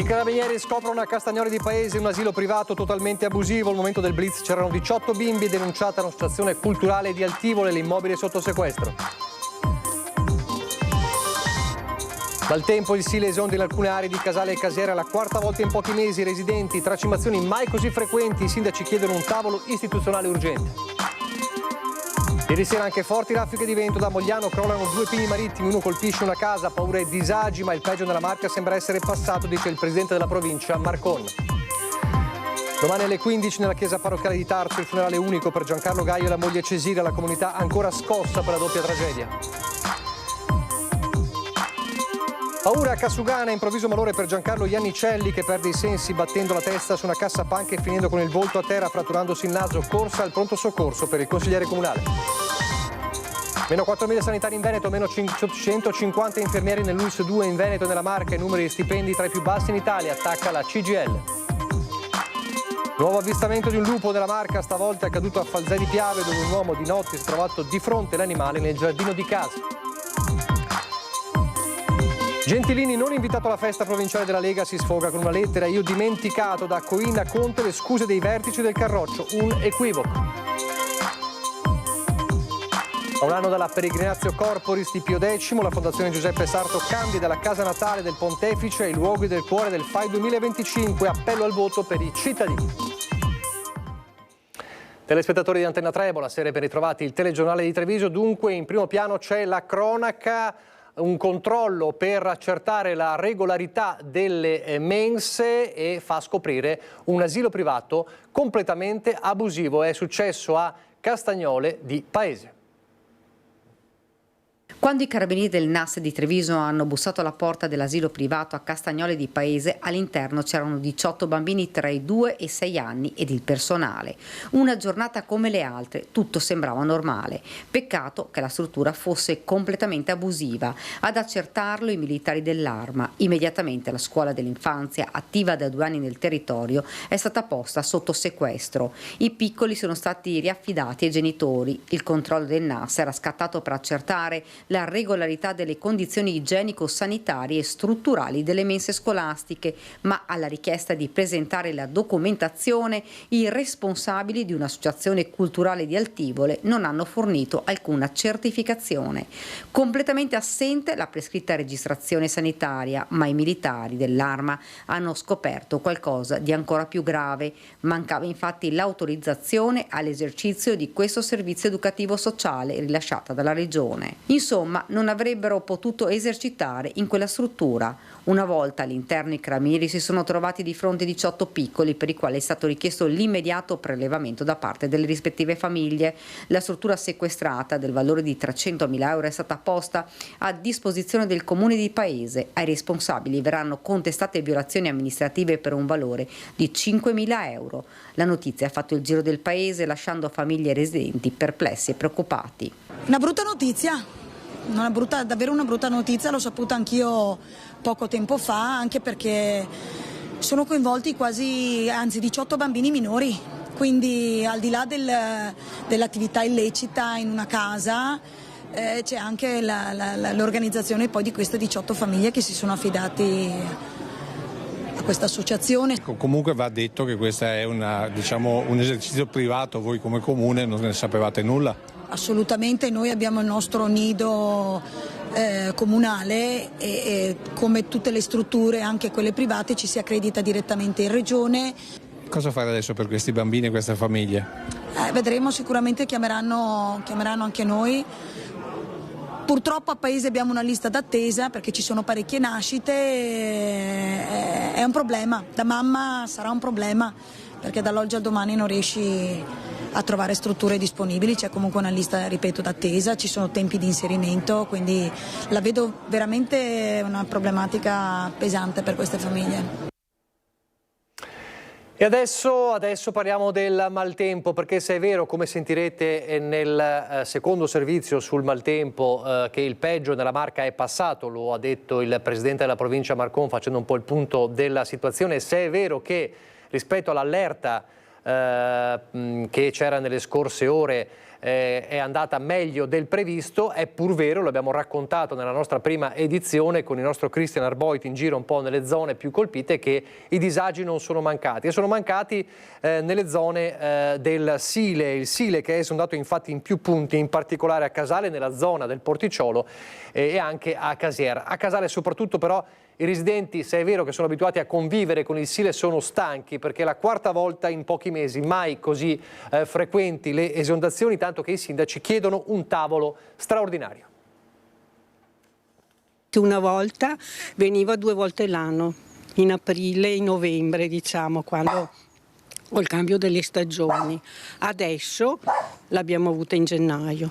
carabinieri scoprono a Castagnoli di Paese un asilo privato totalmente abusivo. Al momento del blitz c'erano 18 bimbi, denunciata all'associazione culturale di Altivole, l'immobile sotto sequestro. Maltempo, il sì, le esonde in alcune aree di Casale e Casiera, la quarta volta in pochi mesi. Residenti, tracimazioni mai così frequenti, i sindaci chiedono un tavolo istituzionale urgente. Ieri sera anche forti raffiche di vento da Mogliano, crollano 2 pini marittimi, uno colpisce una casa, paura e disagi, ma il peggio nella Marca sembra essere passato, dice il presidente della provincia, Marcon. Domani alle 15 nella chiesa parrocchiale di Tarso il funerale unico per Giancarlo Gaio e la moglie Cesira, la comunità ancora scossa per la doppia tragedia. Paura a Cassugana, improvviso malore per Giancarlo Iannicelli che perde i sensi battendo la testa su una cassapanca e finendo con il volto a terra, fratturandosi il naso, corsa al pronto soccorso per il consigliere comunale. Meno 4.000 sanitari in Veneto, meno 550 infermieri nell'ULSS 2 in Veneto e nella Marca, i numeri di stipendi tra i più bassi in Italia, attacca la CGIL. Nuovo avvistamento di un lupo nella Marca, stavolta è accaduto a Falzè di Piave, dove un uomo di notte si è trovato di fronte all'animale nel giardino di casa. Gentilini, non invitato alla festa provinciale della Lega, si sfoga con una lettera. Io dimenticato da Coina a Conte le scuse dei vertici del Carroccio, un equivoco. A un anno dalla Peregrinatio Corporis di Pio X, la Fondazione Giuseppe Sarto candida la casa natale del Pontefice ai luoghi del cuore del FAI 2025, appello al voto per i cittadini. Telespettatori di Antenna 3, buonasera e ben ritrovati. Il telegiornale di Treviso, dunque in primo piano c'è la cronaca. Un controllo per accertare la regolarità delle mense e fa scoprire un asilo privato completamente abusivo. È successo a Castagnole di Paese. Quando i carabinieri del NAS di Treviso hanno bussato alla porta dell'asilo privato a Castagnole di Paese, all'interno c'erano 18 bambini tra i 2 e i 6 anni ed il personale. Una giornata come le altre, tutto sembrava normale. Peccato che la struttura fosse completamente abusiva. Ad accertarlo i militari dell'Arma. Immediatamente la scuola dell'infanzia, attiva da 2 anni nel territorio, è stata posta sotto sequestro. I piccoli sono stati riaffidati ai genitori. Il controllo del NAS era scattato per accertare la regolarità delle condizioni igienico-sanitarie e strutturali delle mense scolastiche, ma alla richiesta di presentare la documentazione i responsabili di un'associazione culturale di Altivole non hanno fornito alcuna certificazione. Completamente assente la prescritta registrazione sanitaria, ma i militari dell'Arma hanno scoperto qualcosa di ancora più grave. Mancava infatti l'autorizzazione all'esercizio di questo servizio educativo sociale rilasciata dalla Regione. Insomma, non avrebbero potuto esercitare in quella struttura. Una volta all'interno i carabinieri si sono trovati di fronte a 18 piccoli per i quali è stato richiesto l'immediato prelevamento da parte delle rispettive famiglie. La struttura sequestrata del valore di 300.000 euro è stata posta a disposizione del comune di Paese. Ai responsabili verranno contestate violazioni amministrative per un valore di 5.000 euro. La notizia ha fatto il giro del paese lasciando famiglie e residenti perplessi e preoccupati. Una brutta notizia, davvero una brutta notizia, l'ho saputa anch'io poco tempo fa, anche perché sono coinvolti 18 bambini minori, quindi al di là dell'attività illecita in una casa c'è anche l'organizzazione poi di queste 18 famiglie che si sono affidati a questa associazione. Comunque va detto che questo è un esercizio privato, voi come comune non ne sapevate nulla? Assolutamente, noi abbiamo il nostro nido comunale e come tutte le strutture, anche quelle private, ci si accredita direttamente in regione. Cosa fare adesso per questi bambini e queste famiglie? Vedremo, sicuramente chiameranno anche noi. Purtroppo a Paese abbiamo una lista d'attesa perché ci sono parecchie nascite, è un problema, da mamma sarà un problema perché dall'oggi al domani non riesci a trovare strutture disponibili, c'è comunque una lista, ripeto, d'attesa, ci sono tempi di inserimento, quindi la vedo veramente una problematica pesante per queste famiglie. E adesso parliamo del maltempo, perché se è vero, come sentirete nel secondo servizio sul maltempo, che il peggio nella Marca è passato, lo ha detto il presidente della provincia Marcon facendo un po' il punto della situazione, se è vero che rispetto all'allerta che c'era nelle scorse ore è andata meglio del previsto. È pur vero, l'abbiamo raccontato nella nostra prima edizione con il nostro Christian Arboit in giro un po' nelle zone più colpite, che i disagi non sono mancati, e sono mancati nelle zone del Sile, il Sile che è esondato infatti in più punti, in particolare a Casale, nella zona del Porticciolo, e anche a Casier. A Casale soprattutto però i residenti, se è vero che sono abituati a convivere con il Sile, sono stanchi, perché è la quarta volta in pochi mesi, mai così frequenti le esondazioni, tanto che i sindaci chiedono un tavolo straordinario. Una volta veniva 2 volte l'anno, in aprile e in novembre, diciamo, quando ho il cambio delle stagioni. Adesso l'abbiamo avuta in gennaio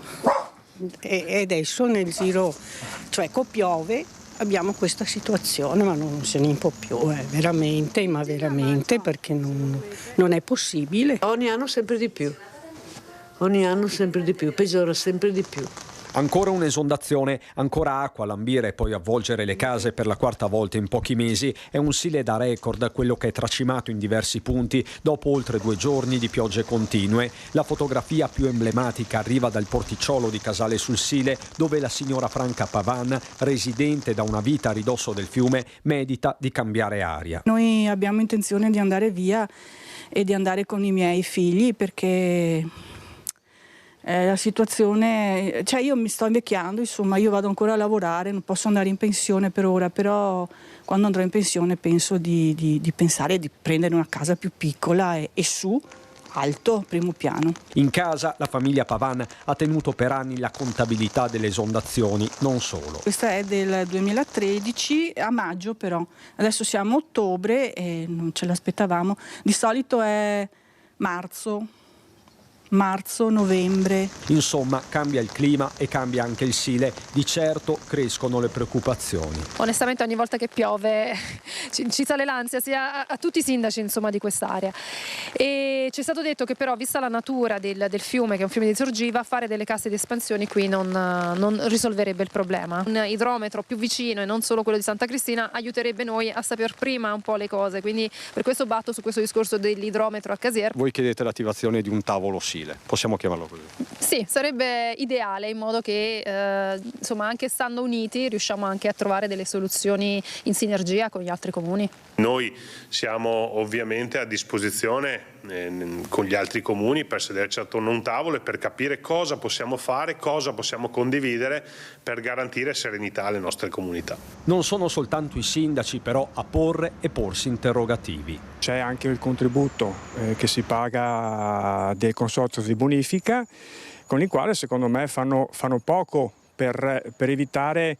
e adesso nel giro, cioè piove, abbiamo questa situazione, ma non se ne può più, veramente, ma veramente, perché non è possibile. Ogni anno sempre di più, peggiora sempre di più. Ancora un'esondazione, ancora acqua a lambire e poi avvolgere le case per la quarta volta in pochi mesi. È un Sile da record, quello che è tracimato in diversi punti dopo oltre 2 giorni di piogge continue. La fotografia più emblematica arriva dal Porticciolo di Casale sul Sile, dove la signora Franca Pavan, residente da una vita a ridosso del fiume, medita di cambiare aria. Noi abbiamo intenzione di andare via e di andare con i miei figli, perché la situazione, cioè io mi sto invecchiando, insomma, io vado ancora a lavorare, non posso andare in pensione per ora, però quando andrò in pensione penso di pensare di prendere una casa più piccola e su, alto, primo piano. In casa la famiglia Pavan ha tenuto per anni la contabilità delle esondazioni, non solo. Questa è del 2013, a maggio però, adesso siamo a ottobre e non ce l'aspettavamo, di solito è marzo, novembre. Insomma, cambia il clima e cambia anche il Sile. Di certo crescono le preoccupazioni. Onestamente ogni volta che piove ci sale l'ansia sia a tutti i sindaci, insomma, di quest'area. E ci è stato detto che però, vista la natura del fiume, che è un fiume di sorgiva, fare delle casse di espansione qui non risolverebbe il problema. Un idrometro più vicino e non solo quello di Santa Cristina aiuterebbe noi a saper prima un po' le cose, quindi per questo batto su questo discorso dell'idrometro a Casier. Voi chiedete l'attivazione di un tavolo Sile, possiamo chiamarlo così? Sì, sarebbe ideale, in modo che insomma, anche stando uniti riusciamo anche a trovare delle soluzioni in sinergia con gli altri comuni. Noi siamo ovviamente a disposizione con gli altri comuni per sederci attorno a un tavolo e per capire cosa possiamo fare, cosa possiamo condividere per garantire serenità alle nostre comunità. Non sono soltanto i sindaci però a porre e porsi interrogativi. C'è anche il contributo che si paga del consorzio di bonifica, con il quale secondo me fanno poco per evitare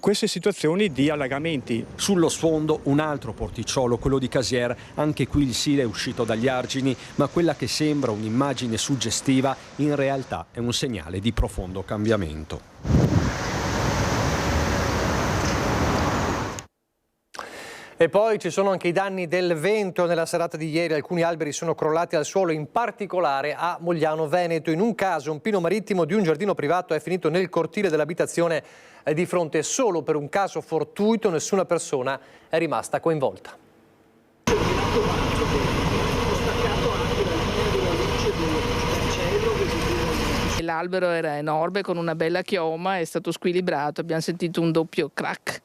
queste situazioni di allagamenti. Sullo sfondo un altro porticciolo, quello di Casier. Anche qui il Sile è uscito dagli argini, ma quella che sembra un'immagine suggestiva in realtà è un segnale di profondo cambiamento. E poi ci sono anche i danni del vento. Nella serata di ieri alcuni alberi sono crollati al suolo, in particolare a Mogliano Veneto. In un caso un pino marittimo di un giardino privato è finito nel cortile dell'abitazione di fronte. Solo per un caso fortuito, nessuna persona è rimasta coinvolta. L'albero era enorme, con una bella chioma, è stato squilibrato, abbiamo sentito un doppio crack.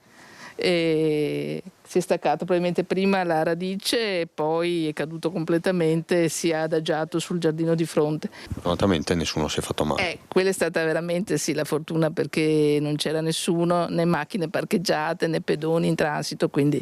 E si è staccato probabilmente prima la radice e poi è caduto completamente, si è adagiato sul giardino di fronte. Fortunatamente nessuno si è fatto male. Quella è stata veramente sì la fortuna, perché non c'era nessuno, né macchine parcheggiate né pedoni in transito, quindi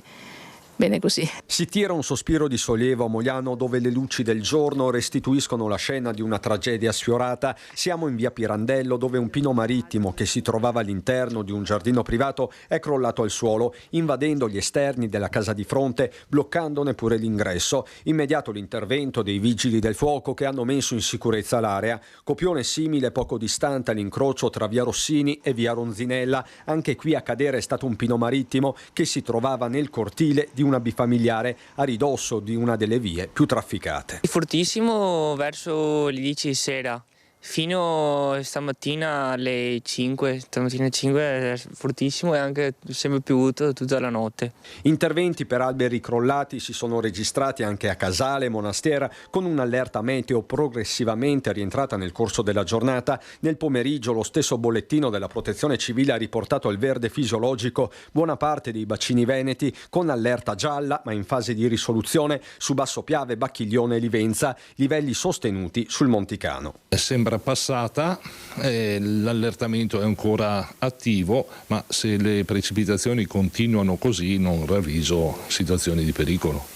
bene così. Si tira un sospiro di sollievo a Mogliano, dove le luci del giorno restituiscono la scena di una tragedia sfiorata. Siamo in via Pirandello, dove un pino marittimo che si trovava all'interno di un giardino privato è crollato al suolo, invadendo gli esterni della casa di fronte, bloccandone pure l'ingresso. Immediato l'intervento dei vigili del fuoco, che hanno messo in sicurezza l'area. Copione simile poco distante all'incrocio tra via Rossini e via Ronzinella. Anche qui a cadere è stato un pino marittimo che si trovava nel cortile di una bifamiliare a ridosso di una delle vie più trafficate. Fortissimo verso le 10 di sera, Fino stamattina alle 5, stamattina alle 5 è fortissimo e anche sempre piovuto tutta la notte. Interventi per alberi crollati si sono registrati anche a Casale e Monastera, con un'allerta meteo progressivamente rientrata nel corso della giornata. Nel pomeriggio lo stesso bollettino della Protezione Civile ha riportato al verde fisiologico buona parte dei bacini veneti, con allerta gialla ma in fase di risoluzione su Basso Piave, Bacchiglione e Livenza, livelli sostenuti sul Monticano. Sembra passata, l'allertamento è ancora attivo, ma se le precipitazioni continuano così non ravviso situazioni di pericolo.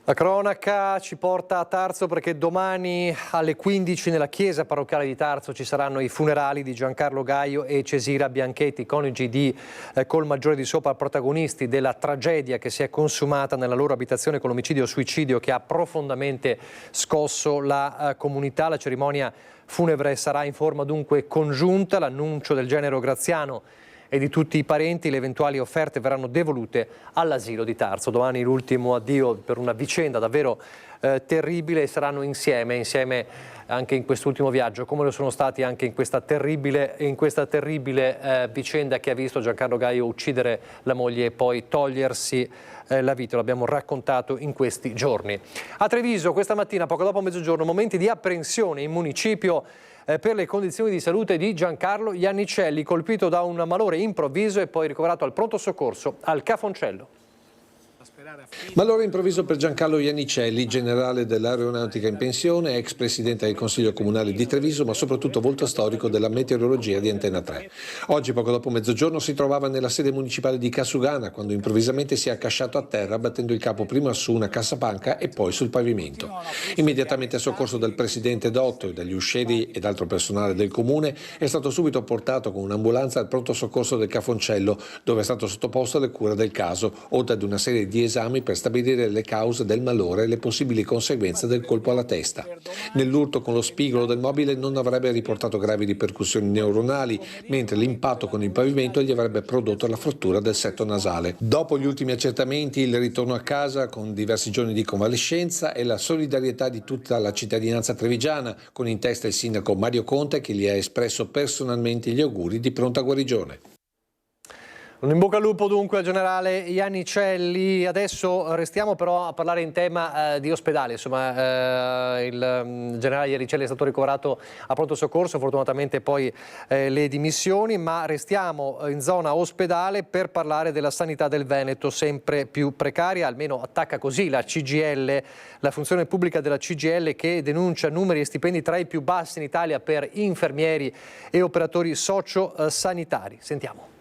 La cronaca ci porta a Tarso perché domani alle 15 nella chiesa parrocchiale di Tarso ci saranno i funerali di Giancarlo Gaio e Cesira Bianchetti, coniugi di Colmaggiore di Sopra, protagonisti della tragedia che si è consumata nella loro abitazione con l'omicidio-suicidio che ha profondamente scosso la comunità. La cerimonia funebre sarà in forma dunque congiunta, l'annuncio del genero Graziano e di tutti i parenti, le eventuali offerte verranno devolute all'asilo di Tarso. Domani l'ultimo addio per una vicenda davvero terribile, e saranno insieme anche in quest'ultimo viaggio, come lo sono stati anche in questa terribile vicenda che ha visto Giancarlo Gaio uccidere la moglie e poi togliersi la vita. L'abbiamo raccontato in questi giorni. A Treviso questa mattina, poco dopo mezzogiorno, momenti di apprensione in municipio per le condizioni di salute di Giancarlo Iannicelli, colpito da un malore improvviso e poi ricoverato al pronto soccorso al Cafoncello. Malore improvviso per Giancarlo Iannicelli, generale dell'aeronautica in pensione, ex presidente del Consiglio Comunale di Treviso, ma soprattutto volto storico della meteorologia di Antena 3. Oggi, poco dopo mezzogiorno, si trovava nella sede municipale di Casugana, quando improvvisamente si è accasciato a terra, battendo il capo prima su una cassapanca e poi sul pavimento. Immediatamente a soccorso del presidente Dotto e degli uscieri ed altro personale del comune, è stato subito portato con un'ambulanza al pronto soccorso del Cafoncello, dove è stato sottoposto alle cure del caso, oltre ad una serie di esami per stabilire le cause del malore e le possibili conseguenze del colpo alla testa. Nell'urto con lo spigolo del mobile non avrebbe riportato gravi ripercussioni neuronali, mentre l'impatto con il pavimento gli avrebbe prodotto la frattura del setto nasale. Dopo gli ultimi accertamenti, il ritorno a casa con diversi giorni di convalescenza e la solidarietà di tutta la cittadinanza trevigiana, con in testa il sindaco Mario Conte, che gli ha espresso personalmente gli auguri di pronta guarigione. Un in bocca al lupo dunque al generale Iannicelli. Adesso restiamo però a parlare in tema di ospedale. Insomma, il generale Iannicelli è stato ricoverato a pronto soccorso, fortunatamente poi le dimissioni, ma restiamo in zona ospedale per parlare della sanità del Veneto, sempre più precaria, almeno attacca così la CGIL, la funzione pubblica della CGIL, che denuncia numeri e stipendi tra i più bassi in Italia per infermieri e operatori sociosanitari. Sentiamo.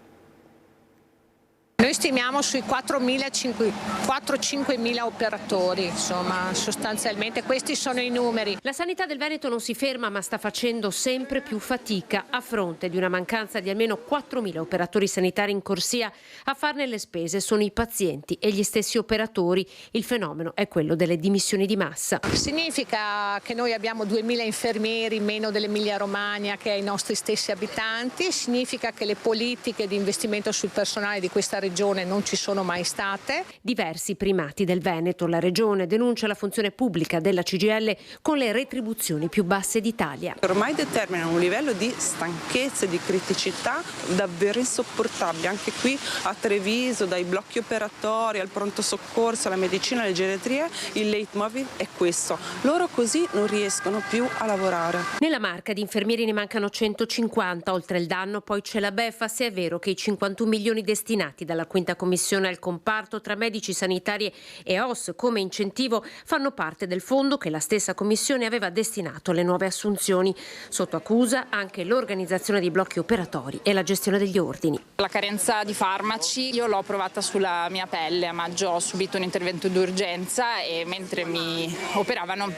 Noi stimiamo sui 4-5.000 operatori, insomma, sostanzialmente questi sono i numeri. La sanità del Veneto non si ferma, ma sta facendo sempre più fatica a fronte di una mancanza di almeno 4.000 operatori sanitari in corsia. A farne le spese sono i pazienti e gli stessi operatori. Il fenomeno è quello delle dimissioni di massa. Significa che noi abbiamo 2.000 infermieri meno dell'Emilia Romagna che ai nostri stessi abitanti, significa che le politiche di investimento sul personale di questa regione non ci sono mai state. Diversi primati del Veneto. La regione denuncia la funzione pubblica della CGIL con le retribuzioni più basse d'Italia. Ormai determinano un livello di stanchezza e di criticità davvero insopportabile. Anche qui a Treviso, dai blocchi operatori al pronto soccorso, alla medicina, alle geriatrie, il leitmotiv è questo. Loro così non riescono più a lavorare. Nella Marca di infermieri ne mancano 150. Oltre il danno poi c'è la beffa, se è vero che i 51 milioni destinati dalla quinta commissione al comparto tra medici, sanitari e OS come incentivo fanno parte del fondo che la stessa commissione aveva destinato alle nuove assunzioni. Sotto accusa anche l'organizzazione dei blocchi operatori e la gestione degli ordini. La carenza di farmaci io l'ho provata sulla mia pelle. A maggio ho subito un intervento d'urgenza e mentre mi operavano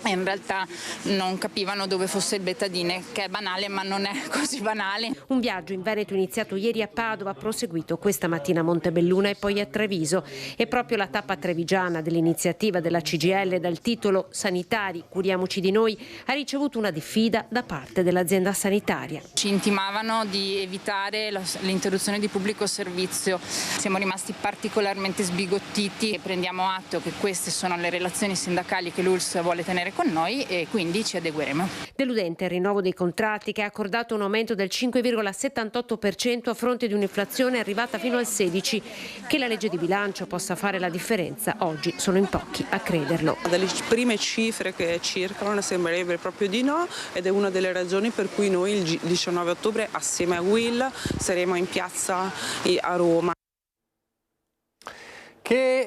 in realtà non capivano dove fosse il betadine, che è banale ma non è così banale. Un viaggio in Veneto iniziato ieri a Padova, proseguito questa mattina a Montebelluna e poi a Treviso. E proprio la tappa trevigiana dell'iniziativa della CGIL dal titolo "Sanitari, curiamoci di noi" ha ricevuto una diffida da parte dell'azienda sanitaria. Ci intimavano di evitare l'interruzione di pubblico servizio. Siamo rimasti particolarmente sbigottiti e prendiamo atto che queste sono le relazioni sindacali che l'ULSS vuole tenere lavorare con noi e quindi ci adegueremo. Deludente il rinnovo dei contratti, che ha accordato un aumento del 5,78% a fronte di un'inflazione arrivata fino al 16%. Che la legge di bilancio possa fare la differenza oggi sono in pochi a crederlo. Dalle prime cifre che circolano sembrerebbe proprio di no, ed è una delle ragioni per cui noi il 19 ottobre assieme a Will saremo in piazza a Roma.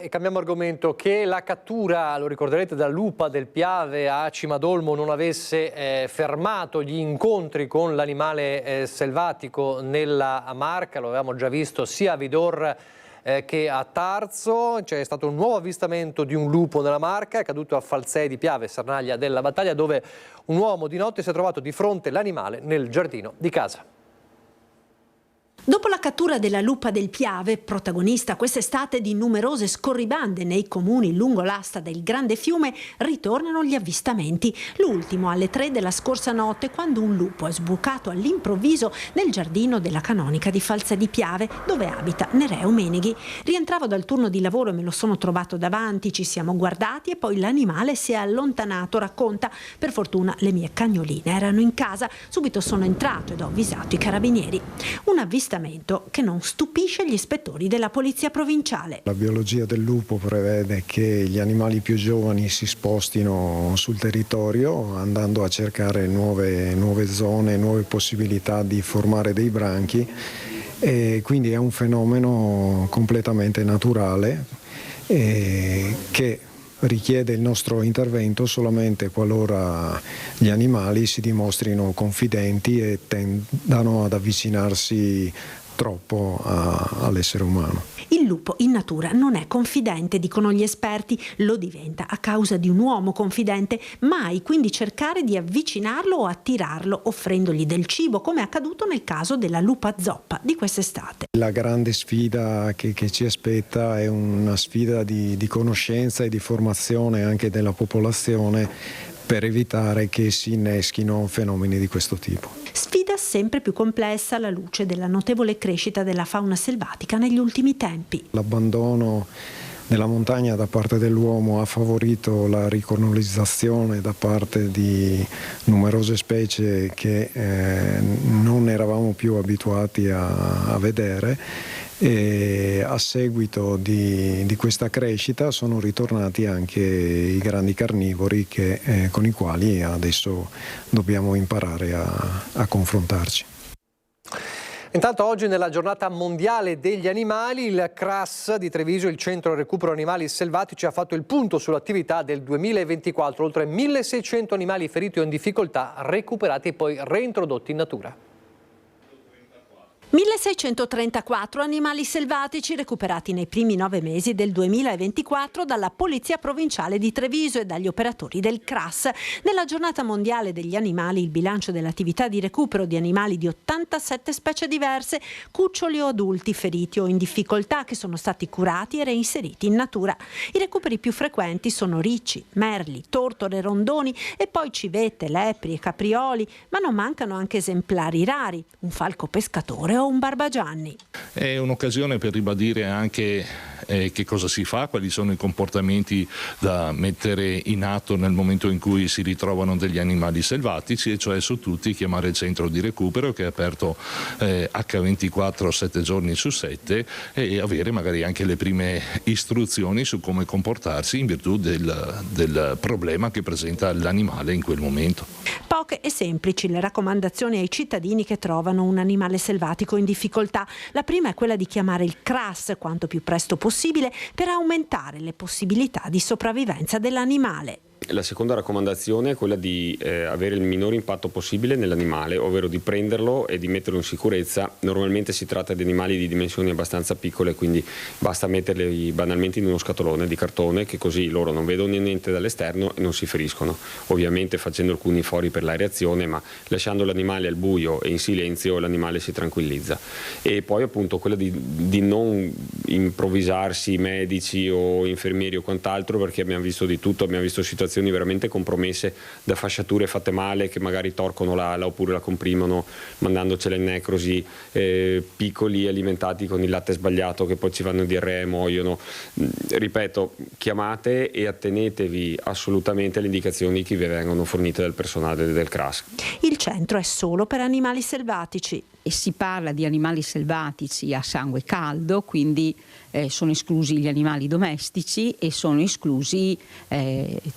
Cambiamo argomento, che la cattura, lo ricorderete, dalla lupa del Piave a Cimadolmo non avesse fermato gli incontri con l'animale selvatico nella Marca, lo avevamo già visto sia a Vidor che a Tarzo. C'è stato un nuovo avvistamento di un lupo nella Marca, è caduto a Falzei di Piave, Sernaglia della Battaglia, dove un uomo di notte si è trovato di fronte l'animale nel giardino di casa. Dopo la cattura della lupa del Piave, protagonista quest'estate di numerose scorribande nei comuni lungo l'asta del Grande Fiume, ritornano gli avvistamenti. L'ultimo alle 3 della scorsa notte, quando un lupo è sbucato all'improvviso nel giardino della canonica di Falzè di Piave, dove abita Nereo Meneghi. Rientravo dal turno di lavoro e me lo sono trovato davanti, ci siamo guardati e poi l'animale si è allontanato, racconta. Per fortuna le mie cagnoline erano in casa, subito sono entrato ed ho avvisato i carabinieri. Un avvistamento che non stupisce gli ispettori della polizia provinciale. La biologia del lupo prevede che gli animali più giovani si spostino sul territorio andando a cercare nuove zone, nuove possibilità di formare dei branchi, e quindi è un fenomeno completamente naturale che richiede il nostro intervento solamente qualora gli animali si dimostrino confidenti e tendano ad avvicinarsi troppo all'essere umano. Il lupo in natura non è confidente, dicono gli esperti, lo diventa a causa di un uomo confidente, mai quindi cercare di avvicinarlo o attirarlo offrendogli del cibo, come è accaduto nel caso della lupa zoppa di quest'estate. La grande sfida che ci aspetta è una sfida di conoscenza e di formazione anche della popolazione per evitare che si inneschino fenomeni di questo tipo. Sfida sempre più complessa alla luce della notevole crescita della fauna selvatica negli ultimi tempi. L'abbandono della montagna da parte dell'uomo ha favorito la ricolonizzazione da parte di numerose specie che non eravamo più abituati a vedere, e a seguito di questa crescita sono ritornati anche i grandi carnivori con i quali adesso dobbiamo imparare a confrontarci. Intanto oggi, nella giornata mondiale degli animali, il CRAS di Treviso, il Centro Recupero Animali Selvatici, ha fatto il punto sull'attività del 2024. Oltre 1.600 animali feriti o in difficoltà recuperati e poi reintrodotti in natura. 1.634 animali selvatici recuperati nei primi 9 mesi del 2024 dalla Polizia Provinciale di Treviso e dagli operatori del CRAS. Nella giornata mondiale degli animali, il bilancio dell'attività di recupero di animali di 87 specie diverse, cuccioli o adulti feriti o in difficoltà, che sono stati curati e reinseriti in natura. I recuperi più frequenti sono ricci, merli, tortore, rondoni e poi civette, lepri e caprioli, ma non mancano anche esemplari rari, un falco pescatore o un barbagianni. È un'occasione per ribadire anche che cosa si fa, quali sono i comportamenti da mettere in atto nel momento in cui si ritrovano degli animali selvatici, e cioè su tutti chiamare il centro di recupero, che è aperto H24 7 giorni su 7, e avere magari anche le prime istruzioni su come comportarsi in virtù del problema che presenta l'animale in quel momento. Poche e semplici le raccomandazioni ai cittadini che trovano un animale selvatico in difficoltà. La prima è quella di chiamare il CRAS quanto più presto possibile per aumentare le possibilità di sopravvivenza dell'animale. La seconda raccomandazione è quella di avere il minore impatto possibile nell'animale, ovvero di prenderlo e di metterlo in sicurezza. Normalmente si tratta di animali di dimensioni abbastanza piccole, quindi basta metterli banalmente in uno scatolone di cartone, che così loro non vedono niente dall'esterno e non si feriscono. Ovviamente facendo alcuni fori per l'aerazione, ma lasciando l'animale al buio e in silenzio l'animale si tranquillizza. E poi appunto quella di non improvvisarsi medici o infermieri o quant'altro, perché abbiamo visto di tutto, abbiamo visto situazioni situazioni veramente compromesse da fasciature fatte male che magari torcono l'ala oppure la comprimono mandandocela in necrosi, piccoli alimentati con il latte sbagliato che poi ci vanno in diarrea e muoiono. Ripeto, chiamate e attenetevi assolutamente alle indicazioni che vi vengono fornite dal personale del CRAS. Il centro è solo per animali selvatici. E si parla di animali selvatici a sangue caldo, quindi sono esclusi gli animali domestici e sono esclusi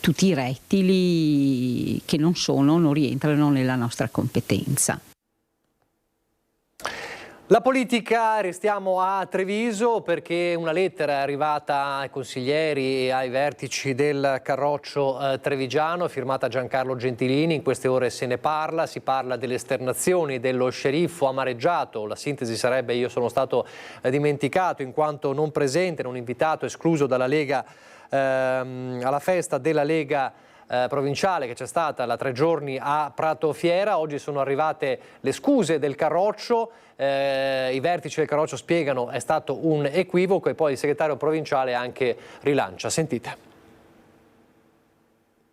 tutti i rettili che non rientrano nella nostra competenza. La politica, restiamo a Treviso perché una lettera è arrivata ai consiglieri e ai vertici del Carroccio trevigiano, firmata Giancarlo Gentilini. In queste ore se ne parla, si parla delle esternazioni dello sceriffo amareggiato. La sintesi sarebbe: io sono stato dimenticato in quanto non presente, non invitato, escluso dalla Lega alla festa della Lega provinciale che c'è stata da 3 giorni a Prato Fiera. Oggi sono arrivate le scuse del Carroccio, i vertici del Carroccio spiegano è stato un equivoco e poi il segretario provinciale anche rilancia. Sentite.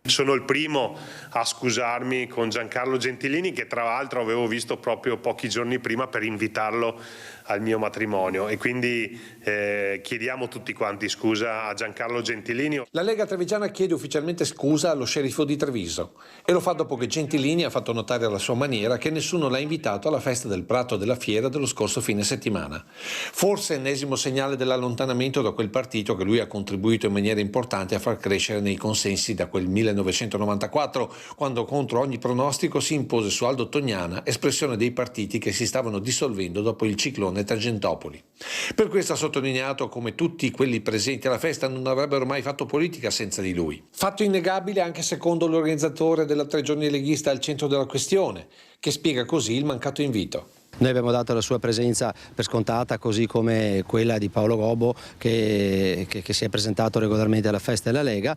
Sono il primo a scusarmi con Giancarlo Gentilini, che tra l'altro avevo visto proprio pochi giorni prima per invitarlo al mio matrimonio, e quindi chiediamo tutti quanti scusa a Giancarlo Gentilini. La Lega Trevigiana chiede ufficialmente scusa allo sceriffo di Treviso e lo fa dopo che Gentilini ha fatto notare alla sua maniera che nessuno l'ha invitato alla festa del Prato della Fiera dello scorso fine settimana. Forse ennesimo segnale dell'allontanamento da quel partito che lui ha contribuito in maniera importante a far crescere nei consensi da quel 1994, quando contro ogni pronostico si impose su Aldo Tognana, espressione dei partiti che si stavano dissolvendo dopo il ciclone Tangentopoli. Per questo ha sottolineato come tutti quelli presenti alla festa non avrebbero mai fatto politica senza di lui. Fatto innegabile anche secondo l'organizzatore della 3 giorni leghista al centro della questione, che spiega così il mancato invito. Noi abbiamo dato la sua presenza per scontata, così come quella di Paolo Gobbo che si è presentato regolarmente alla festa della Lega.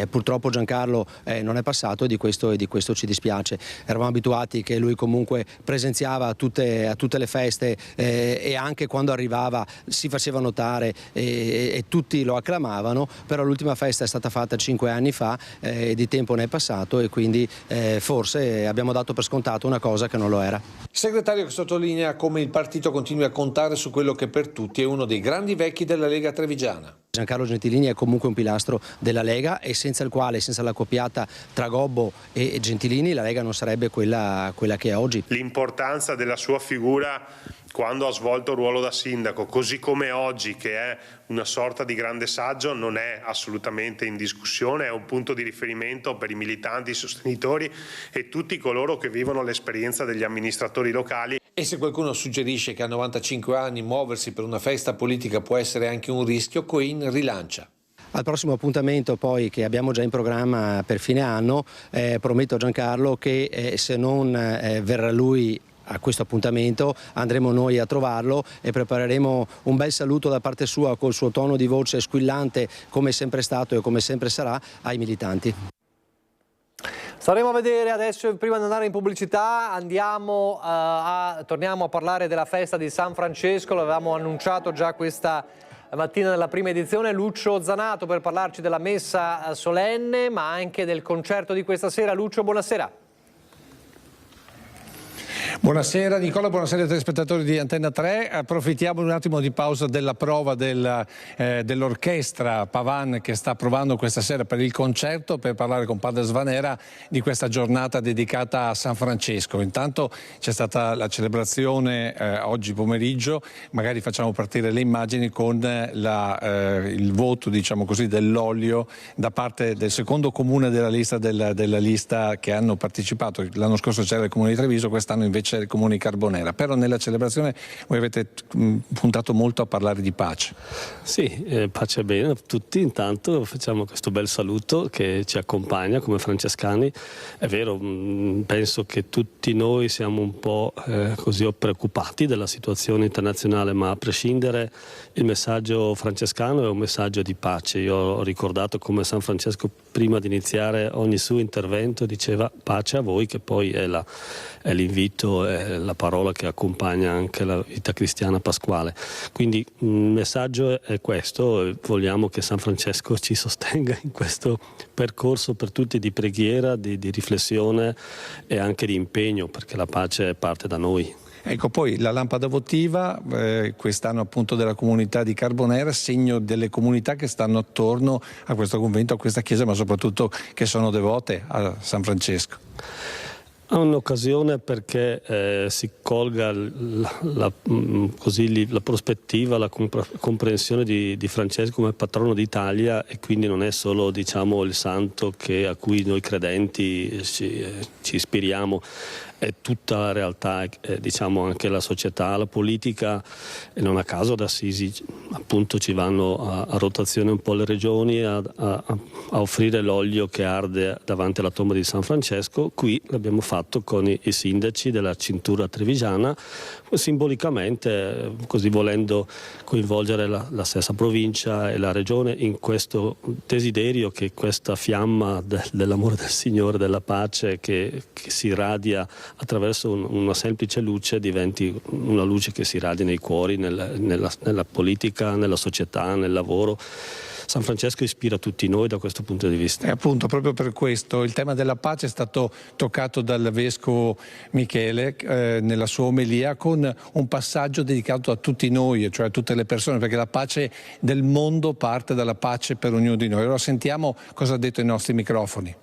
Purtroppo Giancarlo non è passato e di questo ci dispiace. Eravamo abituati che lui comunque presenziava a tutte le feste e anche quando arrivava si faceva notare e tutti lo acclamavano, però l'ultima festa è stata fatta 5 anni fa, di tempo ne è passato e quindi forse abbiamo dato per scontato una cosa che non lo era. Segretario che sottolinea come il partito continui a contare su quello che per tutti è uno dei grandi vecchi della Lega trevigiana. Giancarlo Gentilini è comunque un pilastro della Lega e senza il quale, senza la coppiata tra Gobbo e Gentilini, la Lega non sarebbe quella che è oggi. L'importanza della sua figura quando ha svolto il ruolo da sindaco, così come oggi, che è una sorta di grande saggio, non è assolutamente in discussione, è un punto di riferimento per i militanti, i sostenitori e tutti coloro che vivono l'esperienza degli amministratori locali. E se qualcuno suggerisce che a 95 anni muoversi per una festa politica può essere anche un rischio, Coin rilancia. Al prossimo appuntamento poi che abbiamo già in programma per fine anno, prometto a Giancarlo che se non verrà lui a questo appuntamento andremo noi a trovarlo e prepareremo un bel saluto da parte sua col suo tono di voce squillante, come è sempre stato e come sempre sarà, ai militanti. Staremo a vedere adesso, prima di andare in pubblicità, torniamo a parlare della festa di San Francesco. L'avevamo annunciato già questa mattina nella prima edizione. Lucio Zanato per parlarci della messa solenne ma anche del concerto di questa sera. Lucio, buonasera. Buonasera Nicola, buonasera ai telespettatori di Antenna 3. Approfittiamo un attimo di pausa della prova dell'orchestra Pavan che sta provando questa sera per il concerto, per parlare con Padre Svanera di questa giornata dedicata a San Francesco. Intanto c'è stata la celebrazione oggi pomeriggio, magari facciamo partire le immagini con il voto, diciamo così, dell'olio da parte del secondo comune della lista che hanno partecipato. L'anno scorso c'era il comune di Treviso, quest'anno invece il comune di Carbonera. Però nella celebrazione voi avete puntato molto a parlare di pace. Sì, pace bene a tutti. Intanto facciamo questo bel saluto che ci accompagna come francescani. È vero, penso che tutti noi siamo un po' così preoccupati della situazione internazionale, ma a prescindere il messaggio francescano è un messaggio di pace. Io ho ricordato come San Francesco prima di iniziare ogni suo intervento diceva pace a voi, che poi è l'invito Dio è la parola che accompagna anche la vita cristiana pasquale. Quindi il messaggio è questo: vogliamo che San Francesco ci sostenga in questo percorso per tutti di preghiera, di riflessione e anche di impegno, perché la pace parte da noi. Ecco, poi la lampada votiva, quest'anno appunto della comunità di Carbonera, segno delle comunità che stanno attorno a questo convento, a questa chiesa, ma soprattutto che sono devote a San Francesco. È un'occasione perché si colga la prospettiva, la comprensione di Francesco come patrono d'Italia, e quindi non è solo, diciamo, il santo a cui noi credenti ci ispiriamo, è tutta la realtà, diciamo anche la società, la politica, e non a caso ad Assisi appunto ci vanno a rotazione un po' le regioni a offrire l'olio che arde davanti alla tomba di San Francesco. Qui l'abbiamo fatto con i sindaci della cintura trevigiana, simbolicamente, così volendo coinvolgere la stessa provincia e la regione in questo desiderio che questa fiamma dell'amore del Signore, della pace che si irradia attraverso una semplice luce, diventi una luce che si irradia nei cuori, nella politica, nella società, nel lavoro. San Francesco ispira tutti noi da questo punto di vista. E appunto, proprio per questo il tema della pace è stato toccato dal Vescovo Michele nella sua omelia, con un passaggio dedicato a tutti noi, cioè a tutte le persone, perché la pace del mondo parte dalla pace per ognuno di noi. Allora sentiamo cosa ha detto ai nostri microfoni.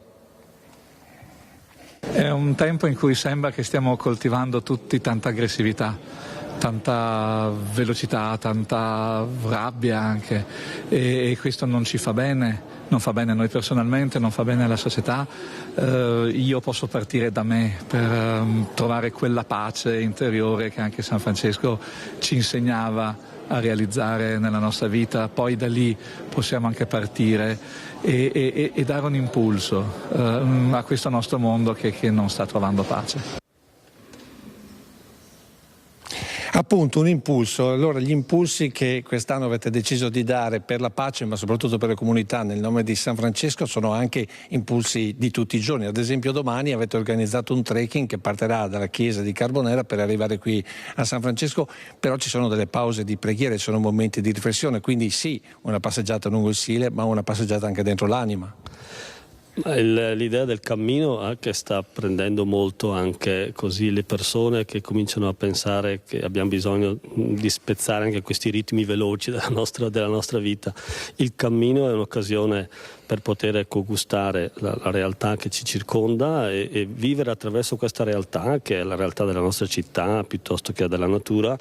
È un tempo in cui sembra che stiamo coltivando tutti tanta aggressività, tanta velocità, tanta rabbia anche, e questo non ci fa bene, non fa bene a noi personalmente, non fa bene alla società. Io posso partire da me per trovare quella pace interiore che anche San Francesco ci insegnava a realizzare nella nostra vita. Poi da lì possiamo anche partire e dare un impulso a questo nostro mondo che non sta trovando pace. Appunto, un impulso. Allora, gli impulsi che quest'anno avete deciso di dare per la pace, ma soprattutto per le comunità, nel nome di San Francesco, sono anche impulsi di tutti i giorni. Ad esempio, domani avete organizzato un trekking che partirà dalla chiesa di Carbonera per arrivare qui a San Francesco, però ci sono delle pause di preghiera, ci sono momenti di riflessione, quindi sì, una passeggiata lungo il Sile, ma una passeggiata anche dentro l'anima. L'idea del cammino che sta prendendo molto anche così le persone, che cominciano a pensare che abbiamo bisogno di spezzare anche questi ritmi veloci della nostra vita. Il cammino è un'occasione per poter gustare la realtà che ci circonda e vivere attraverso questa realtà, che è la realtà della nostra città piuttosto che della natura,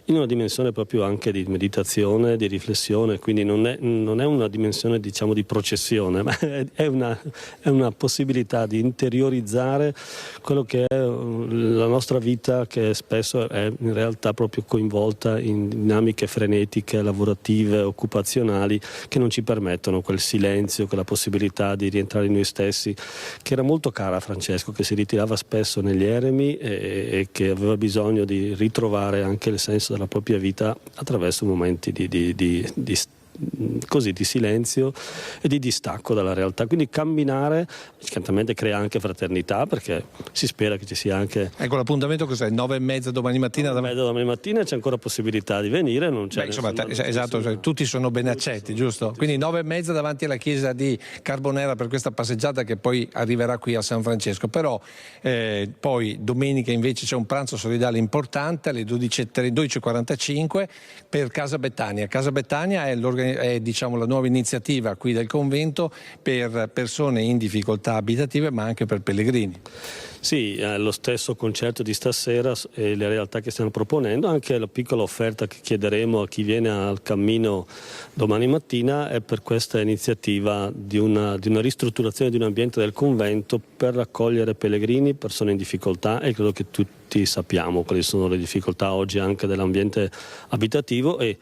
in una dimensione proprio anche di meditazione, di riflessione. Quindi non è una dimensione, diciamo, di processione, ma è una possibilità di interiorizzare quello che è la nostra vita, che spesso è in realtà proprio coinvolta in dinamiche frenetiche, lavorative, occupazionali, che non ci permettono quel silenzio, la possibilità di rientrare in noi stessi, che era molto cara a Francesco, che si ritirava spesso negli eremi e che aveva bisogno di ritrovare anche il senso della propria vita attraverso momenti di silenzio e di distacco dalla realtà. Quindi camminare certamente crea anche fraternità, perché si spera che ci sia anche... Ecco, l'appuntamento cos'è? 9:30 domani mattina? 9:30 domani mattina, c'è ancora possibilità di venire, non c'è esatto, cioè, tutti sono ben accetti, giusto? Quindi 9:30 davanti alla chiesa di Carbonera per questa passeggiata che poi arriverà qui a San Francesco. Però poi domenica invece c'è un pranzo solidale importante alle 12:45 per Casa Betania. Casa Betania è diciamo la nuova iniziativa qui del convento per persone in difficoltà abitative, ma anche per pellegrini. Sì, lo stesso concerto di stasera e le realtà che stiamo proponendo, anche la piccola offerta che chiederemo a chi viene al cammino domani mattina è per questa iniziativa di una ristrutturazione di un ambiente del convento per raccogliere pellegrini, persone in difficoltà, e credo che tutti sappiamo quali sono le difficoltà oggi anche dell'ambiente abitativo, e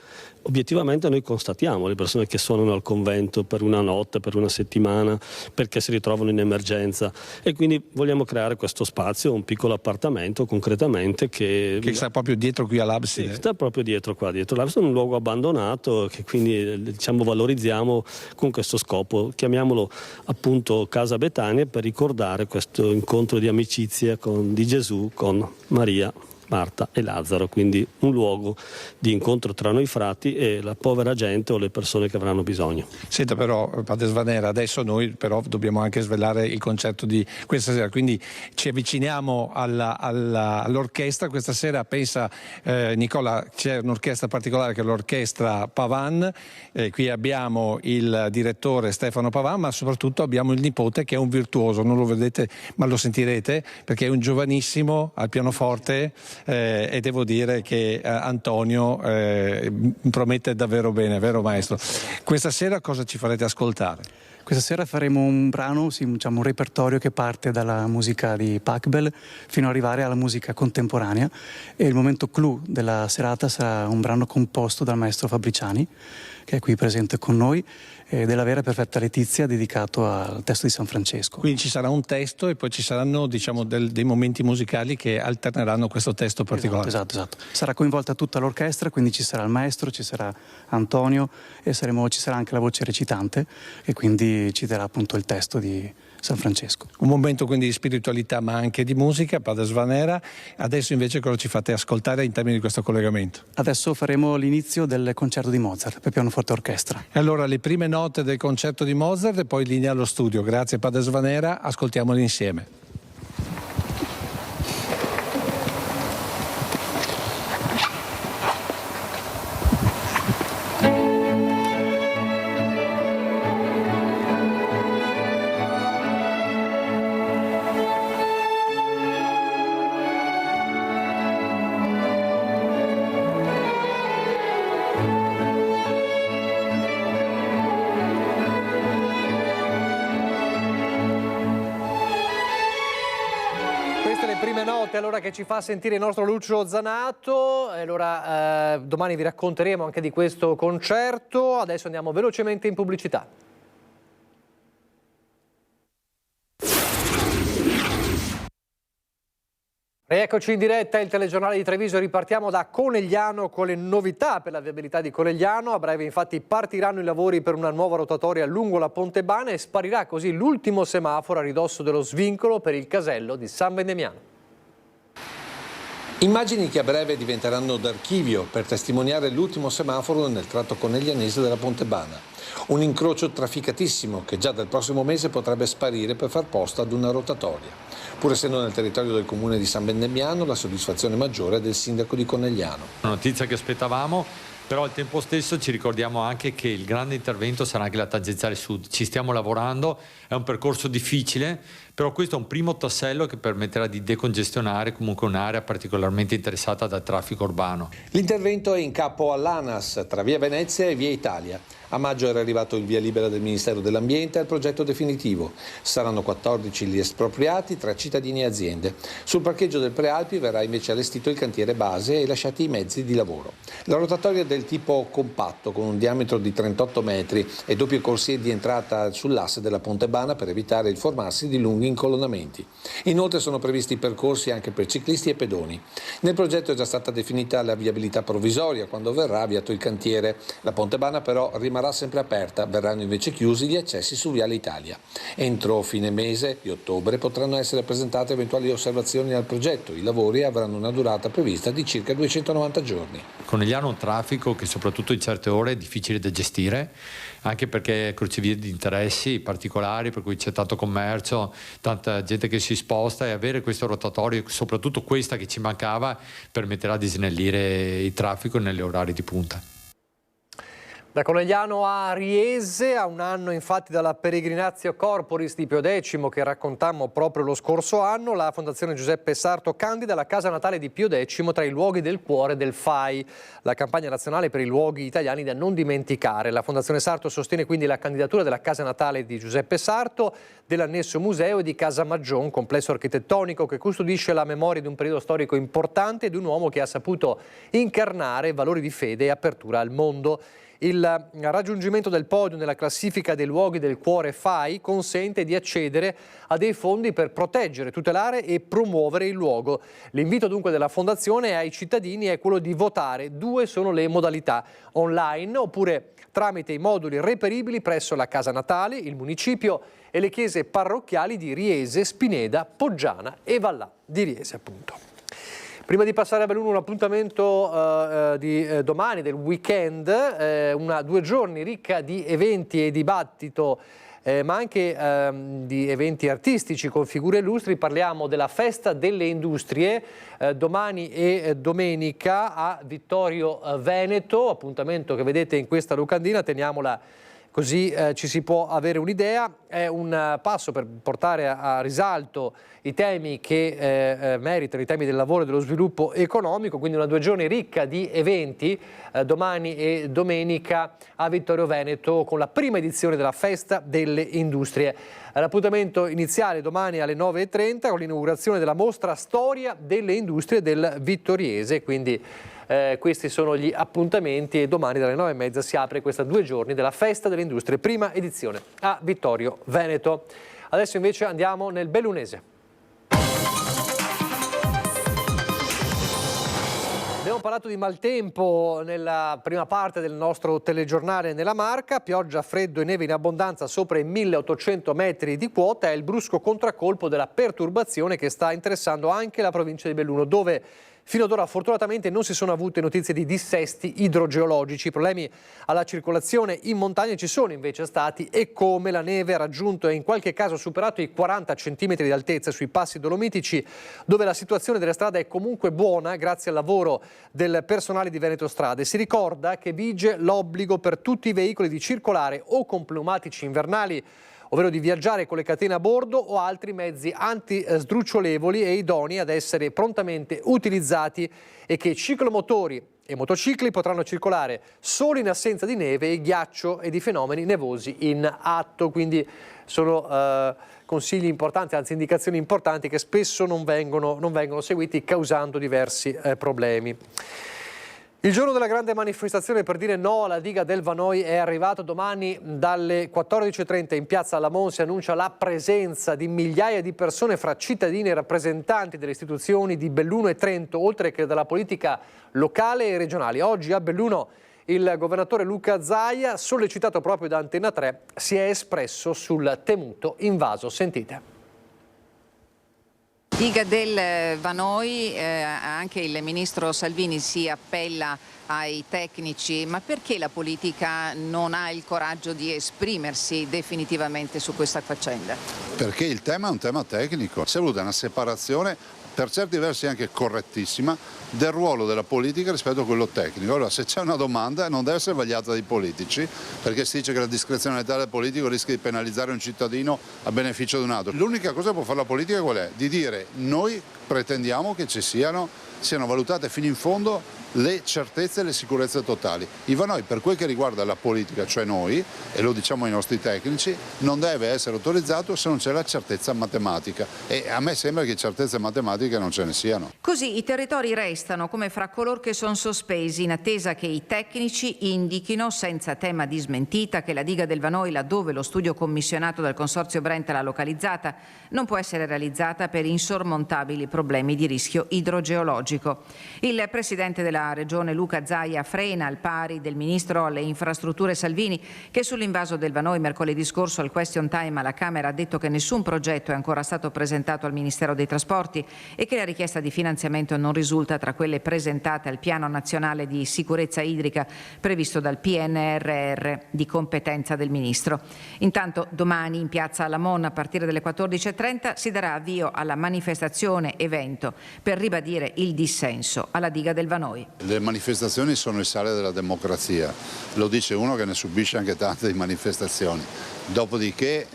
obiettivamente noi constatiamo le persone che suonano al convento per una notte, per una settimana, perché si ritrovano in emergenza, e quindi vogliamo creare questo spazio, un piccolo appartamento concretamente che sta proprio dietro qui all'abside. Sì, sta proprio dietro l'abside, un luogo abbandonato che quindi diciamo valorizziamo con questo scopo, chiamiamolo appunto Casa Betania, per ricordare questo incontro di amicizia di Gesù con Maria, Marta e Lazzaro, quindi un luogo di incontro tra noi frati e la povera gente o le persone che avranno bisogno. Senta però, padre Svanera, adesso noi però dobbiamo anche svelare il concerto di questa sera, quindi ci avviciniamo all'orchestra. Questa sera, pensa Nicola, c'è un'orchestra particolare che è l'orchestra Pavan, qui abbiamo il direttore Stefano Pavan, ma soprattutto abbiamo il nipote che è un virtuoso, non lo vedete ma lo sentirete perché è un giovanissimo al pianoforte. E devo dire che Antonio promette davvero bene, vero maestro? Questa sera cosa ci farete ascoltare? Questa sera faremo un brano, un repertorio che parte dalla musica di Pachelbel fino ad arrivare alla musica contemporanea, e il momento clou della serata sarà un brano composto dal maestro Fabriciani, che è qui presente con noi, della vera e perfetta Letizia, dedicato al testo di San Francesco. Quindi ci sarà un testo e poi ci saranno dei momenti musicali che alterneranno questo testo particolare. Esatto. Sarà coinvolta tutta l'orchestra, quindi ci sarà il maestro, ci sarà Antonio e ci sarà anche la voce recitante, e quindi ci darà appunto il testo di San Francesco. Un momento quindi di spiritualità ma anche di musica, padre Svanera. Adesso invece cosa ci fate ascoltare in termini di questo collegamento? Adesso faremo l'inizio del concerto di Mozart per pianoforte e orchestra. E allora le prime note del concerto di Mozart e poi linea allo studio. Grazie padre Svanera, ascoltiamoli insieme. Allora che ci fa sentire il nostro Lucio Zanato, allora domani vi racconteremo anche di questo concerto. Adesso andiamo velocemente in pubblicità. Eccoci in diretta, il telegiornale di Treviso. Ripartiamo da Conegliano con le novità per la viabilità di Conegliano. A breve infatti partiranno i lavori per una nuova rotatoria lungo la Pontebana e sparirà così l'ultimo semaforo a ridosso dello svincolo per il casello di San Vendemiano. Immagini che a breve diventeranno d'archivio per testimoniare l'ultimo semaforo nel tratto coneglianese della Pontebana. Un incrocio trafficatissimo che già dal prossimo mese potrebbe sparire per far posto ad una rotatoria. Pur essendo nel territorio del comune di San Vendemiano, la soddisfazione maggiore è del sindaco di Conegliano. Una notizia che aspettavamo, però al tempo stesso ci ricordiamo anche che il grande intervento sarà anche la tangenziale sud. Ci stiamo lavorando, è un percorso difficile, però questo è un primo tassello che permetterà di decongestionare comunque un'area particolarmente interessata dal traffico urbano. L'intervento è in capo all'ANAS tra via Venezia e via Italia. A maggio era arrivato il via libera del Ministero dell'Ambiente al progetto definitivo. Saranno 14 gli espropriati tra cittadini e aziende. Sul parcheggio del Prealpi verrà invece allestito il cantiere base e lasciati i mezzi di lavoro. La rotatoria è del tipo compatto con un diametro di 38 metri e doppie corsie di entrata sull'asse della Pontebana per evitare il formarsi di lunghi incolonnamenti. Inoltre sono previsti percorsi anche per ciclisti e pedoni. Nel progetto è già stata definita la viabilità provvisoria quando verrà avviato il cantiere. La Pontebana però rimarrà sempre aperta, verranno invece chiusi gli accessi su Viale Italia. Entro fine mese di ottobre potranno essere presentate eventuali osservazioni al progetto. I lavori avranno una durata prevista di circa 290 giorni. Conegliano ha un traffico che soprattutto in certe ore è difficile da gestire, anche perché è crocevia di interessi particolari, per cui c'è tanto commercio, tanta gente che si sposta, e avere questo rotatorio, soprattutto questa che ci mancava, permetterà di snellire il traffico negli orari di punta. Da Conegliano a Riese, a un anno infatti dalla Peregrinatio Corporis di Pio X che raccontammo proprio lo scorso anno, la Fondazione Giuseppe Sarto candida la casa natale di Pio X tra i luoghi del cuore del FAI, la campagna nazionale per i luoghi italiani da non dimenticare. La Fondazione Sarto sostiene quindi la candidatura della casa natale di Giuseppe Sarto, dell'annesso museo e di Casa Maggiò, un complesso architettonico che custodisce la memoria di un periodo storico importante e di un uomo che ha saputo incarnare valori di fede e apertura al mondo. Il raggiungimento del podio nella classifica dei luoghi del cuore FAI consente di accedere a dei fondi per proteggere, tutelare e promuovere il luogo. L'invito dunque della Fondazione ai cittadini è quello di votare. 2 sono le modalità: online oppure tramite i moduli reperibili presso la casa natale, il municipio e le chiese parrocchiali di Riese, Spineda, Poggiana e Vallà di Riese, appunto. Prima di passare a Belluno, un appuntamento di domani, del weekend, 2 giorni ricca di eventi e dibattito, ma anche di eventi artistici con figure illustri. Parliamo della Festa delle Industrie, domani e domenica a Vittorio Veneto, appuntamento che vedete in questa locandina, teniamola così ci si può avere un'idea. È un passo per portare a risalto i temi che meritano, i temi del lavoro e dello sviluppo economico, quindi una 2 giorni ricca di eventi, domani e domenica a Vittorio Veneto con la prima edizione della Festa delle Industrie. L'appuntamento iniziale domani alle 9:30 con l'inaugurazione della mostra Storia delle Industrie del Vittoriese, quindi questi sono gli appuntamenti e domani dalle 9:30 si apre questa 2 giorni della Festa delle Industrie, prima edizione a Vittorio Veneto. Adesso invece andiamo nel bellunese. Abbiamo parlato di maltempo nella prima parte del nostro telegiornale nella Marca, pioggia, freddo e neve in abbondanza sopra i 1800 metri di quota. È il brusco contraccolpo della perturbazione che sta interessando anche la provincia di Belluno, dove fino ad ora fortunatamente non si sono avute notizie di dissesti idrogeologici. Problemi alla circolazione in montagna ci sono invece stati, e come la neve ha raggiunto e in qualche caso superato i 40 cm di altezza sui passi dolomitici, dove la situazione delle strade è comunque buona grazie al lavoro del personale di Veneto Strade. Si ricorda che vige l'obbligo per tutti i veicoli di circolare o con pneumatici invernali, ovvero di viaggiare con le catene a bordo o altri mezzi anti-sdrucciolevoli e idonei ad essere prontamente utilizzati, e che ciclomotori e motocicli potranno circolare solo in assenza di neve e ghiaccio e di fenomeni nevosi in atto. Quindi sono consigli importanti, anzi indicazioni importanti che spesso non vengono seguiti, causando diversi problemi. Il giorno della grande manifestazione per dire no alla diga del Vanoi è arrivato. Domani dalle 14:30 in piazza Lamon si annuncia la presenza di migliaia di persone fra cittadini e rappresentanti delle istituzioni di Belluno e Trento, oltre che della politica locale e regionale. Oggi a Belluno il governatore Luca Zaia, sollecitato proprio da Antenna 3, si è espresso sul temuto invaso. Sentite. Diga del Vanoi, anche il ministro Salvini si appella ai tecnici, ma perché la politica non ha il coraggio di esprimersi definitivamente su questa faccenda? Perché il tema è un tema tecnico, si è voluta una separazione per certi versi anche correttissima del ruolo della politica rispetto a quello tecnico. Allora, se c'è una domanda non deve essere vagliata dai politici, perché si dice che la discrezionalità del politico rischia di penalizzare un cittadino a beneficio di un altro. L'unica cosa che può fare la politica qual è? Di dire: noi pretendiamo che ci siano valutate fino in fondo le certezze e le sicurezze totali. Il Vanoi, per quel che riguarda la politica, cioè noi, e lo diciamo ai nostri tecnici, non deve essere autorizzato se non c'è la certezza matematica, e a me sembra che certezze matematiche non ce ne siano. Così i territori restano come fra coloro che sono sospesi in attesa che i tecnici indichino, senza tema di smentita, che la diga del Vanoi, laddove lo studio commissionato dal Consorzio Brent l'ha localizzata, non può essere realizzata per insormontabili problemi di rischio idrogeologico. Il presidente della Regione Luca Zaia frena, al pari del ministro alle infrastrutture Salvini, che sull'invaso del Vanoi mercoledì scorso al question time alla Camera ha detto che nessun progetto è ancora stato presentato al Ministero dei Trasporti e che la richiesta di finanziamento non risulta tra quelle presentate al Piano Nazionale di Sicurezza Idrica previsto dal PNRR di competenza del ministro. Intanto domani in piazza Lamon a partire dalle 14:30 si darà avvio alla manifestazione evento per ribadire il dissenso alla diga del Vanoi. Le manifestazioni sono il sale della democrazia, lo dice uno che ne subisce anche tante di manifestazioni. Dopodiché,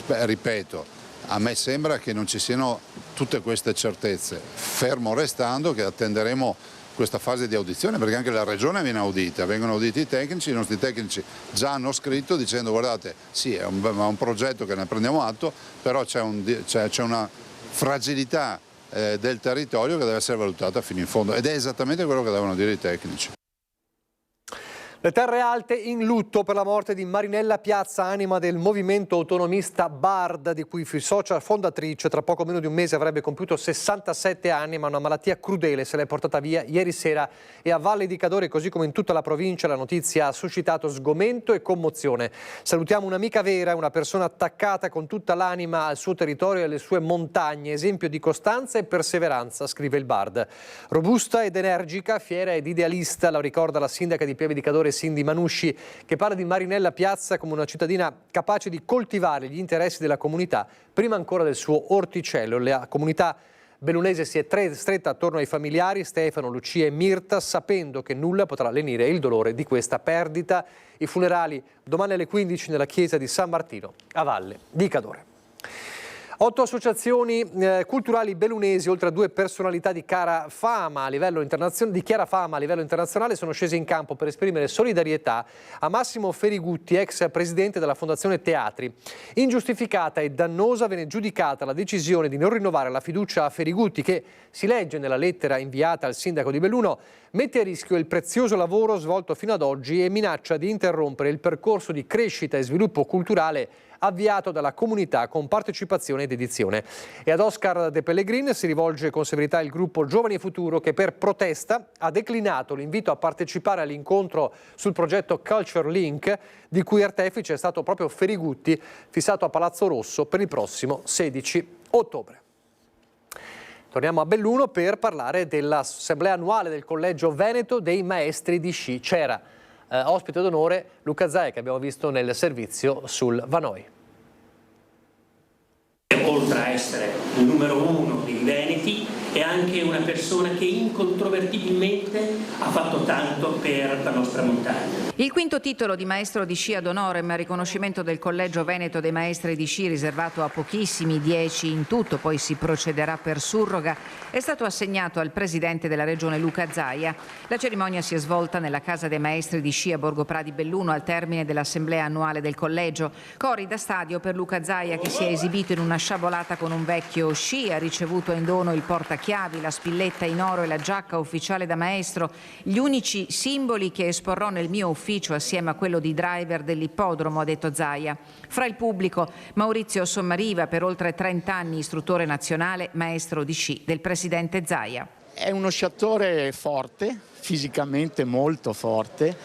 ripeto, a me sembra che non ci siano tutte queste certezze, fermo restando che attenderemo questa fase di audizione, perché anche la Regione viene audita, vengono auditi i tecnici, i nostri tecnici già hanno scritto dicendo guardate, sì è un progetto che ne prendiamo atto, però c'è una fragilità del territorio che deve essere valutata fino in fondo ed è esattamente quello che devono dire i tecnici. Le Terre Alte in lutto per la morte di Marinella Piazza, anima del movimento autonomista BARD, di cui fu socia fondatrice. Tra poco meno di un mese avrebbe compiuto 67 anni, ma una malattia crudele se l'è portata via ieri sera. E a Valle di Cadore, così come in tutta la provincia, la notizia ha suscitato sgomento e commozione. Salutiamo un'amica vera, una persona attaccata con tutta l'anima al suo territorio e alle sue montagne, esempio di costanza e perseveranza, scrive il BARD. Robusta ed energica, fiera ed idealista, la ricorda la sindaca di Pieve di Cadore, Cindy Manusci, che parla di Marinella Piazza come una cittadina capace di coltivare gli interessi della comunità prima ancora del suo orticello. La comunità bellunese si è stretta attorno ai familiari Stefano, Lucia e Mirta, sapendo che nulla potrà lenire il dolore di questa perdita. I funerali domani alle 15 nella chiesa di San Martino a Valle di Cadore. 8 associazioni culturali bellunesi, oltre a 2 personalità di chiara fama a livello internazionale, sono scese in campo per esprimere solidarietà a Massimo Ferigutti, ex presidente della Fondazione Teatri. Ingiustificata e dannosa viene giudicata la decisione di non rinnovare la fiducia a Ferigutti, che, si legge nella lettera inviata al sindaco di Belluno, mette a rischio il prezioso lavoro svolto fino ad oggi e minaccia di interrompere il percorso di crescita e sviluppo culturale avviato dalla comunità con partecipazione ed edizione. E ad Oscar De Pellegrin si rivolge con severità il gruppo Giovani e Futuro, che per protesta ha declinato l'invito a partecipare all'incontro sul progetto Culture Link, di cui artefice è stato proprio Ferigutti, fissato a Palazzo Rosso per il prossimo 16 ottobre. Torniamo a Belluno per parlare dell'assemblea annuale del Collegio Veneto dei Maestri di Sci. C'era ospite d'onore Luca Zaia, che abbiamo visto nel servizio sul Vanoi. Oltre a essere il numero 1 dei Veneti, è anche una persona che incontrovertibilmente ha fatto tanto per la nostra montagna. Il quinto titolo di maestro di sci ad honorem, riconoscimento del Collegio Veneto dei Maestri di Sci, riservato a pochissimi, 10 in tutto, poi si procederà per surroga, è stato assegnato al presidente della regione Luca Zaia. La cerimonia si è svolta nella Casa dei Maestri di Sci a Borgo Pradi Belluno al termine dell'assemblea annuale del collegio. Cori da stadio per Luca Zaia, che si è esibito in una sciabolata con un vecchio sci, ha ricevuto in dono il portachiavi, la spilletta in oro e la giacca ufficiale da maestro, gli unici simboli che esporrò nel mio ufficio assieme a quello di driver dell'ippodromo, ha detto Zaia. Fra il pubblico Maurizio Sommariva, per oltre 30 anni istruttore nazionale, maestro di sci del presidente Zaia. È uno sciatore forte, fisicamente molto forte,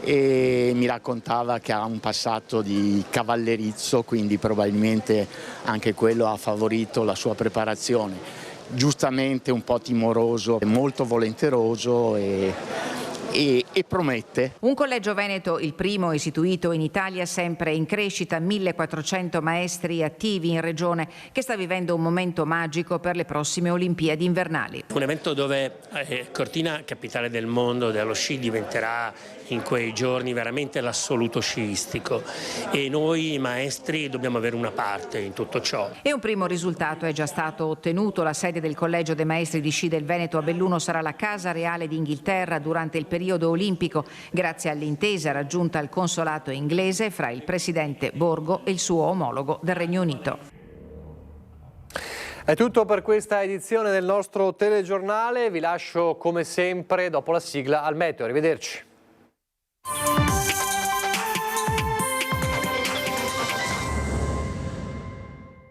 e mi raccontava che ha un passato di cavallerizzo, quindi probabilmente anche quello ha favorito la sua preparazione. Giustamente un po' timoroso, molto volenteroso e promette. Un collegio veneto, il primo istituito in Italia, sempre in crescita, 1400 maestri attivi in regione, che sta vivendo un momento magico per le prossime Olimpiadi invernali. Un evento dove Cortina, capitale del mondo dello sci, diventerà in quei giorni veramente l'assoluto sciistico, e noi maestri dobbiamo avere una parte in tutto ciò. E un primo risultato è già stato ottenuto. La sede del Collegio dei Maestri di Sci del Veneto a Belluno sarà la Casa Reale d'Inghilterra durante il periodo olimpico, grazie all'intesa raggiunta al consolato inglese fra il presidente Borgo e il suo omologo del Regno Unito. È tutto per questa edizione del nostro telegiornale, vi lascio come sempre dopo la sigla al meteo, arrivederci.